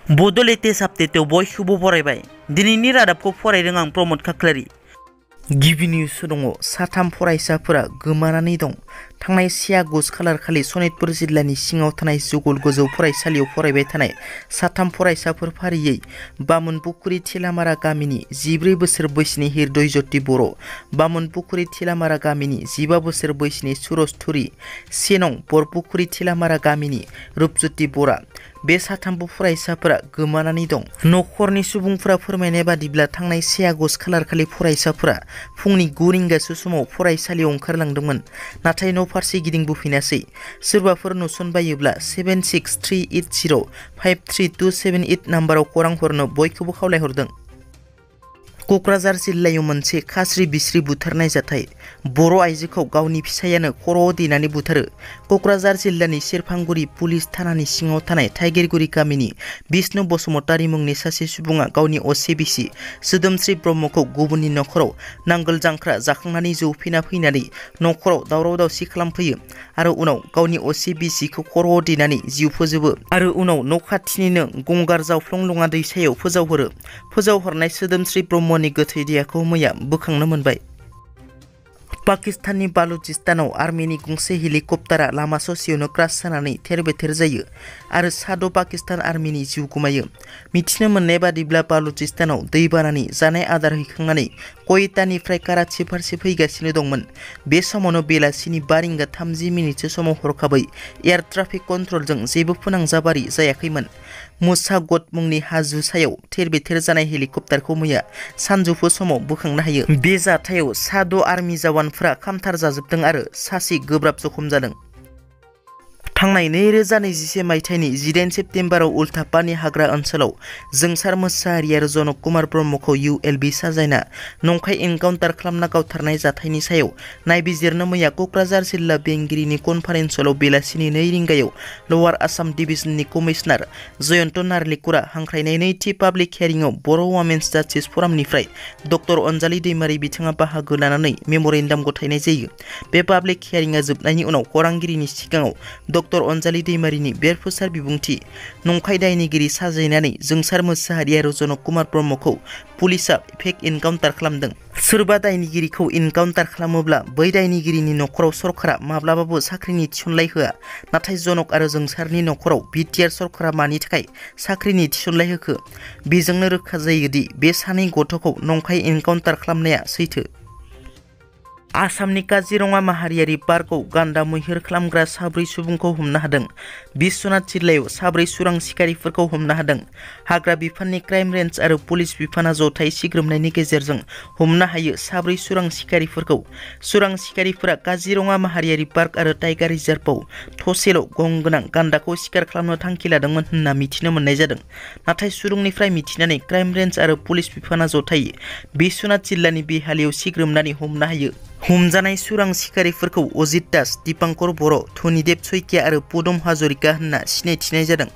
बड' लेटेस्ट आपडेटआव बयखौबो बरायबाय। दिनैनि रादाबखौ फरायदों आं प्रमद खाख्लारि। गिबि निउस दङ, साथाम फरायसाफोरा गोमानानै दं। थांनाय 1 आगस्ट खालार खालि सनितपुर जिल्लानि सिङाव थानाय जुगल गोजौ फरायसालियाव फरायबाय थानाय साथाम फरायसाफोर फारियै बामुनपुखुरि थेलामारा गामिनि 14 बोसोर बैसोनि हृदय ज्योति बर', बामुनपुखुरि थेलामारा गामिनि 15 बोसोर बैसोनि सुरज थुरि, 1 नं बरपुखुरि थेलामारा गामिनि रुपज्योति बरा, बे साथामबो फरायसाफोरा गोमानानै दं। नखरनि सुबुंफोरा फोरमायनाय बादिब्ला थांनाय 1 आगस्ट खालार खालि फरायसाफोरा फुंनि 9 रिंगासो समाव फरायसालियाव ओंखारलांदोंमोन, नाथाय न' फारसे गिदिंबोफिनासै। सोरबाफोर नुसनबायोब्ला 7638053278 नाम्बाराव खौरां हरनो बयखौबो खावलायहरदों। क'क्राझार जिल्लायाव मोनसे खास्रि बिस्रि बुथारनाय जाथाय। बर' आइजोखौ गावनि फिसायानो खर'आव देनानै बुथारो। क'क्राझार जिल्लानि सेरफांगुरि पुलिस थानानि सिङाव थानाय थाइगिरगुरि गामिनि बिष्णु बसुमतारी मुंनि सासे सुबुङा गावनि असे बिसि सोदोमस्रि ब्रह्मखौ गुबुननि नखराव नांगोल जांख्रा जाखांनानै जौफिना फैनानै नखराव दावराव दावसि खालामफैयो आरो उनाव गावनि असे बिसिखौ खर'आव देनानै जिउ फोजोबो आरो उनाव न' खाथिनिनो गंगार जावफ्लं-लङा दैसायाव फोजावहरो। फोजावहरनाय सोदोमस्रि ब्रह्मनि गोथै देहाखौ मैया बोखांनो मोनबाय। पाकिस्ताननि बालुचिस्तानाव आर्मिनि गंसे हेलिकप्टारा लामा ससेयावनो क्रास जानानै थेर-बेथेर जायो आरो साद' पाकिस्तान आर्मिनि जिउ गोमायो। मिथिनो मोननाय बादिब्ला बालुचिस्तानाव दैबानानि जानाय आदार हैखांनानै क'यटानिफ्राय कराची फारसे फैगासिनो दंमोन। बे समावनो बेलासिनि 5:30 समाव हरखाबै एयार ट्राफिक कन्ट्रलजों जेबो फोनांजाबारि जायाखैमोन। मुसा-गट मुंनि हाजो सायाव थेर-बेथेर जानाय हेलिकप्टारखौ मैया सानजौफु समाव बोखांनो हायो। बे जाथायाव साद' आर्मि जवानफोरा खामथार जाजोबदों आरो सासे गोब्राब जखम जादों। थांनाय 2021 मायथाइनि 18 सेप्तेम्बराव उल्थापानि हाग्रा ओनसोलाव जोंसार मोसाहारि आरो जनक कुमार ब्रह्मखौ ULB साजायना नंखाय एनकाउन्टार खालामना गावथारनाय जाथायनि सायाव नायबिजिरनो मैया क'क्राझार जिल्ला बेंगिरिनि कनफारेन्स हलाव बेलासिनि 2 रिंगायाव लवार आसाम डिभिजननि कमिशनार जयन्त नार्लिकुरा हांख्रायनाय नैथि पाब्लिक हियारिंआव बर' वमेन्स जास्टिस फरामनिफ्राय डक्टर अनजालि दैमारि बिथाङा बाहागो लानानै मेम'रेन्डाम गथायनाय जायो। बे पाब्लिक हियारिंआ जोबनायनि उनाव खौरांगिरिनि सिगाङाव डक्टर अनजालि दैमारिनि बेरफुसार बिबुंथि, नंखाय दायनिगिरि साजायनानै जोंसार मोसाहारि आरो जनक कुमार ब्रह्मखौ पुलिसआ फेक एनकाउन्टार खालामदों। सोरबा दायनिगिरिखौ एनकाउन्टार खालामोब्ला बै दायनिगिरिनि नखराव सरकारा माब्लाबाबो साख्रिनि थिसनलाइ होआ, नाथाय जनक आरो जोंसारनि नखराव BTR सरकारा मानि थाखाय साख्रिनि थिसनलाइ होखो? बेजोंनो रोखा जायोदि बे सानै गथ'खौ नंखाय एनकाउन्टार खालामनाया सैथो। आसामनि काजिरङा माहारियारि पार्कआव गान्दा मैहुर खालामग्रा 4 सुबुंखौ हमनो हादों। बिश्वनाथ जिल्लायाव 4 सुरां सिखारिफोरखौ हमनो हादों। हाग्रा बिफाननि क्राइम रेन्ज आरो पुलिस बिफाना जथाय सिग्रोमनायनि गेजेरजों हमनो हायो 4 सुरां सिखारिफोरखौ। सुरां सिखारिफोरा काजिरङा माहारियारि पार्क आरो टाइगार रिजार्भआव थसेल' गं गोनां गान्दाखौ सिखार खालामनो थांखि लादोंमोन होनना मिथिनो मोननाय जादों। नाथाय सुलुंनिफ्राय मिथिनानै क्राइम रेन्ज आरो पुलिस बिफाना जथायै बिश्वनाथ जिल्लानि बेहालियाव सिग्रोमनानै हमनो हायो। हमजानाय सुरां सिखारिफोरखौ अजित दास, दीपांकर बर', धनीदेव सइकिया आरो पदम हाजरिका होनना सिनायथिनाय जादों।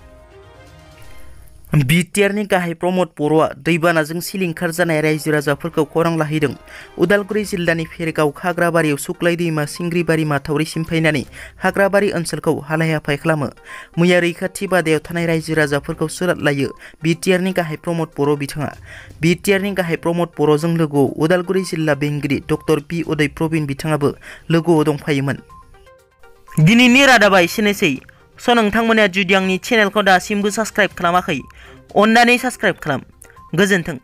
BTRनि गाहाय प्रमद बर'आ दैबानाजों सिलिंखार जानाय रायजो राजाफोरखौ खौरां लाहैदों। उदालगुरि जिल्लानि फेरगाव खाग्राबारियाव सुक्लाय दैमा सिंग्रिबारि माथावरिसिम फैनानै हाग्राबारि ओनसोलखौ हालाय-हाफाय खालामो। मैया रैखाथि बादायाव थानाय रायजो राजाफोरखौ सोरात लायो BTRनि गाहाय प्रमद बर' बिथाङा। BTRनि गाहाय प्रमद बर'जों लोगोआव उदालगुरि जिल्ला बेंगिरि डक्टर P उदय प्रबिन बिथाङाबो लोगोआव दंफायोमोन। दिनैनि रादाबा एसेनोसै। नोंथांमोना जुदि आंनि चेनेलखौ दासिमबो साबस्क्राइब खालामाखै, अन्नानै साबस्क्राइब खालाम। गोजोन्थों।